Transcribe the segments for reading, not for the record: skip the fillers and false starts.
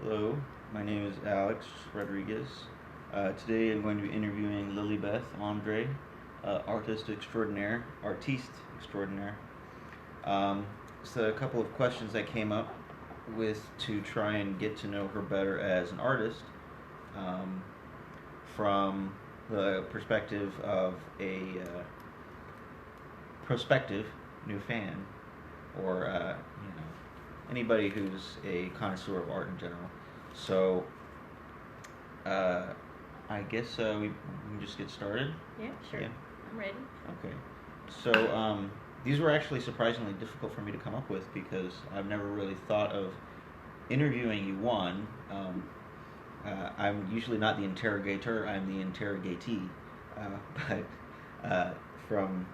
Hello, my name is Alex Rodriguez. Today I'm going to be interviewing Lilibeth André, artiste extraordinaire. So a couple of questions I came up with to try and get to know her better as an artist, um, from the perspective of a prospective new fan, or anybody who's a connoisseur of art in general. So uh, I guess we can just get started. Yeah, sure. Yeah. I'm ready. Okay. So these were actually surprisingly difficult for me to come up with because I've never really thought of interviewing you. I'm usually not the interrogator; I'm the interrogatee. But from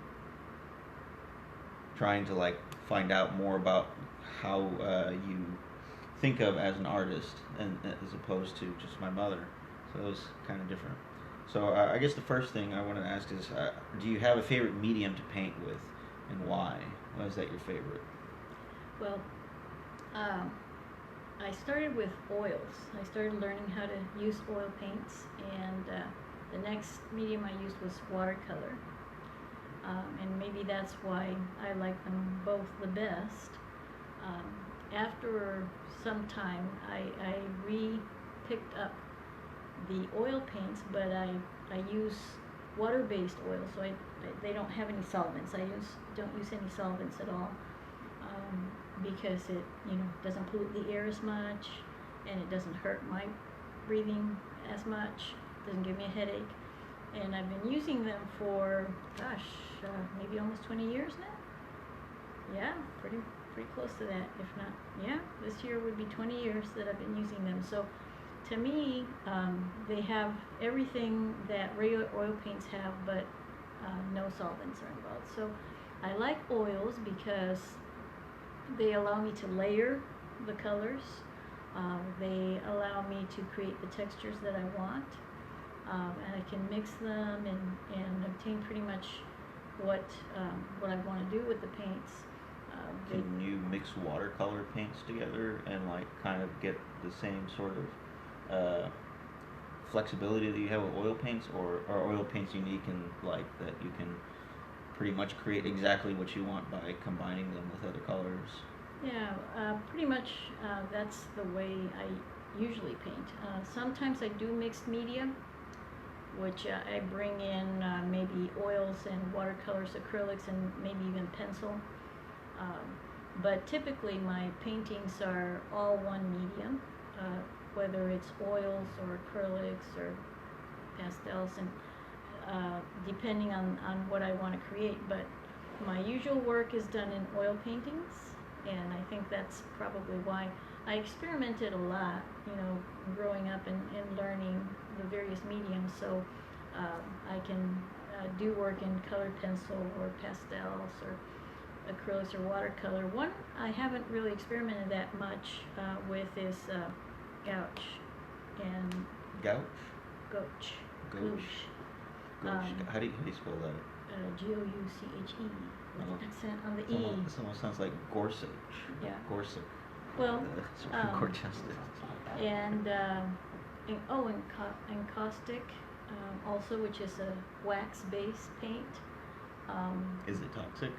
trying to find out more about how you think of as an artist, and as opposed to just my mother. So it was kind of different. So I guess the first thing I want to ask is, do you have a favorite medium to paint with, and why? Why is that your favorite? Well, um, I started with oils. I started learning how to use oil paints, and the next medium I used was watercolor. And maybe that's why I like them both the best. After some time, I re-picked up the oil paints, but I use water-based oil, so they don't have any solvents. Don't use any solvents at all, because it doesn't pollute the air as much, and it doesn't hurt my breathing as much. Doesn't give me a headache, and I've been using them for maybe almost 20 years now. Yeah, pretty close to that, if not. Yeah, this year would be 20 years that I've been using them. So to me, they have everything that regular oil paints have, but no solvents are involved. So I like oils because they allow me to layer the colors. They allow me to create the textures that I want, and I can mix them and obtain pretty much what I want to do with the paints. Can you mix watercolor paints together and kind of get the same sort of flexibility that you have with oil paints, or are oil paints unique in that you can pretty much create exactly what you want by combining them with other colors? Yeah, pretty much that's the way I usually paint. Sometimes I do mixed media, which I bring in maybe oils and watercolors, acrylics, and maybe even pencil. But typically my paintings are all one medium, whether it's oils or acrylics or pastels, and depending on what I want to create. But my usual work is done in oil paintings, and I think that's probably why I experimented a lot, growing up and learning the various mediums. So I can do work in colored pencil or pastels or acrylics or watercolor. One I haven't really experimented that much with is gouache and Gouache? gouache. Gouache. Gouache. How do you spell that? Gouche with Oh. accent on the It E. almost sounds like Gorsuch. Yeah. Gorsuch. Well, Gorchester. and encaustic also, which is a wax-based paint. Is it toxic?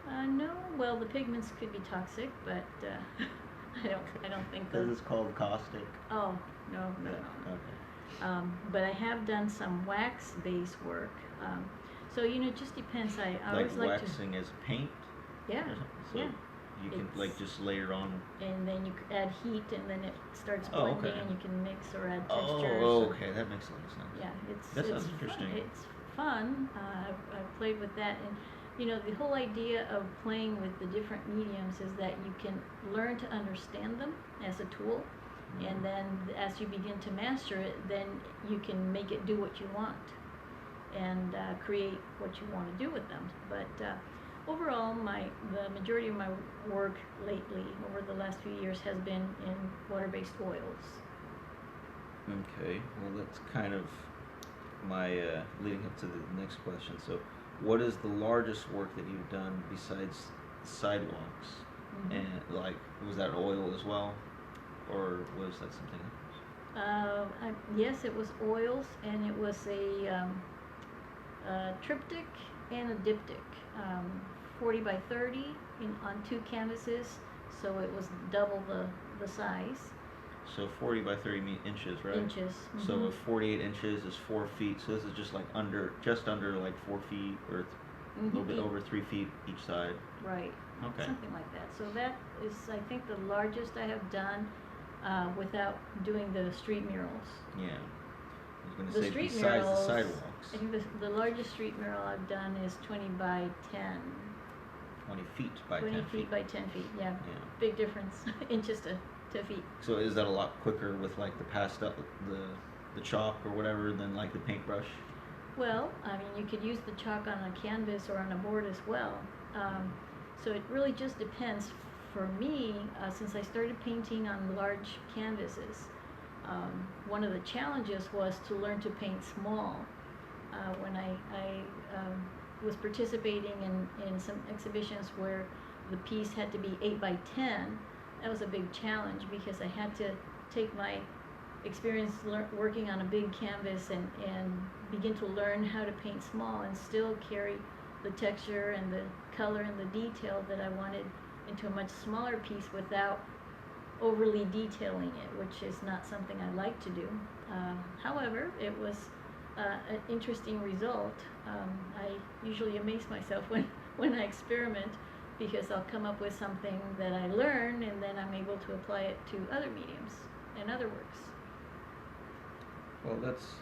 No, well, the pigments could be toxic, but I don't think Because those. it's called caustic. Oh, no. Okay. But I have done some wax-based work. So it just depends. I always like to. Waxing as paint? Yeah. So Yeah. you can It's- just layer on. And then you add heat, and then it starts Oh, blending, okay. and you can mix or add textures. Oh, okay, that makes a lot of sense. Yeah, That sounds it's interesting. Fun. It's fun. I've played with that, and the whole idea of playing with the different mediums is that you can learn to understand them as a tool, and then as you begin to master it, then you can make it do what you want and create what you want to do with them. But overall, the majority of my work lately, over the last few years, has been in water-based oils. Okay, well that's kind of my leading up to the next question. So, what is the largest work that you've done besides sidewalks? Mhm. And was that oil as well? or was that something else? Yes, it was oils, and it was a triptych and a diptych, 40 by 30 on 2 canvases, so it was double the size. So 40 by 30 inches, right? Inches. So if 48 inches is 4 feet, so this is just like just under like 4 feet, or a little bit over 3 feet each side. Right. Okay. Something like that. So that is, I think, the largest I have done without doing the street murals. Yeah. I was going to The say street besides murals, the sidewalks. I think the largest street mural I've done is 20 by 10. 20 feet by 20 10 feet by 10 feet, yeah. Yeah. Big difference, inches to feet. So is that a lot quicker with like the pastel, the chalk or whatever than like the paintbrush? Well, I mean, you could use the chalk on a canvas or on a board as well. So it really just depends. For me, since I started painting on large canvases, one of the challenges was to learn to paint small. When I was participating in some exhibitions where the piece had to be 8 by 10, that was a big challenge because I had to take my experience working on a big canvas and begin to learn how to paint small and still carry the texture and the color and the detail that I wanted into a much smaller piece without overly detailing it, which is not something I like to do. However, it was an interesting result. I usually amaze myself when I experiment, because I'll come up with something that I learn and then I'm able to apply it to other mediums and other works. Well, that's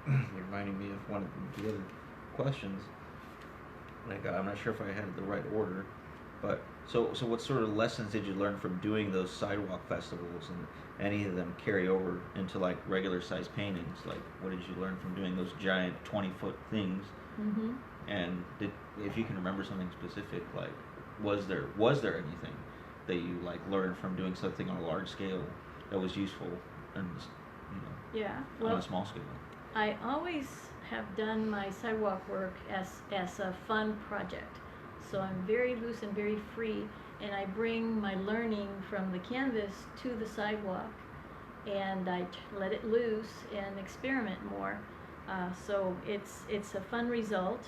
reminding me of one of the other questions. Like, I'm not sure if I had the right order, but so what sort of lessons did you learn from doing those sidewalk festivals, and any of them carry over into like regular size paintings? Like, what did you learn from doing those giant 20-foot things? Mm-hmm. And if you can remember something specific, like was there anything that you like learned from doing something on a large scale that was useful, and Yeah. Well, on a small scale? I always have done my sidewalk work as a fun project. So I'm very loose and very free, and I bring my learning from the canvas to the sidewalk, and I let it loose and experiment more. So it's a fun result,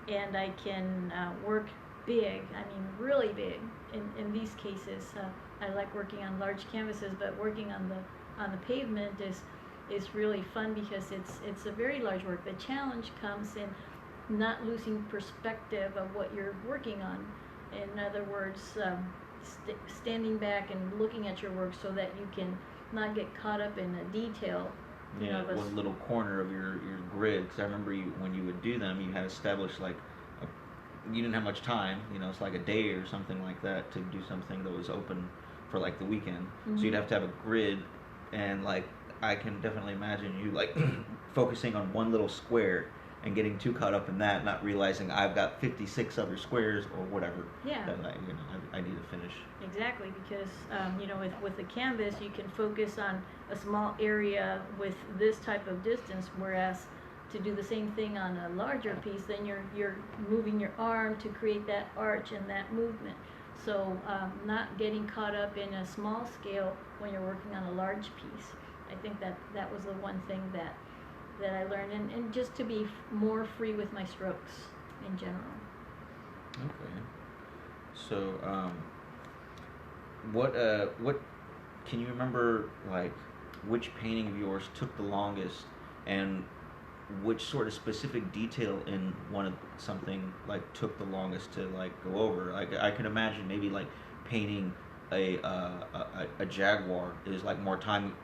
and I can work big. I mean, really big. In these cases, I like working on large canvases, but working on the pavement is really fun because it's a very large work. The challenge comes in not losing perspective of what you're working on. In other words, standing back and looking at your work so that you can not get caught up in a detail. Yeah, one little corner of your grid. Because I remember when you would do them, you had established like you didn't have much time. It's like a day or something like that to do something that was open for like the weekend. Mm-hmm. So you'd have to have a grid, and like I can definitely imagine you like focusing on one little square and getting too caught up in that, not realizing I've got 56 other squares or whatever Yeah. that I need to finish. Exactly, because with the canvas you can focus on a small area with this type of distance, whereas to do the same thing on a larger piece, then you're moving your arm to create that arch and that movement. So not getting caught up in a small scale when you're working on a large piece. I think that was the one thing that I learned, and just to be more free with my strokes in general. Okay. So, what can you remember, like, which painting of yours took the longest, and which sort of specific detail in something like took the longest to like go over? Like, I can imagine maybe like painting a jaguar is like more time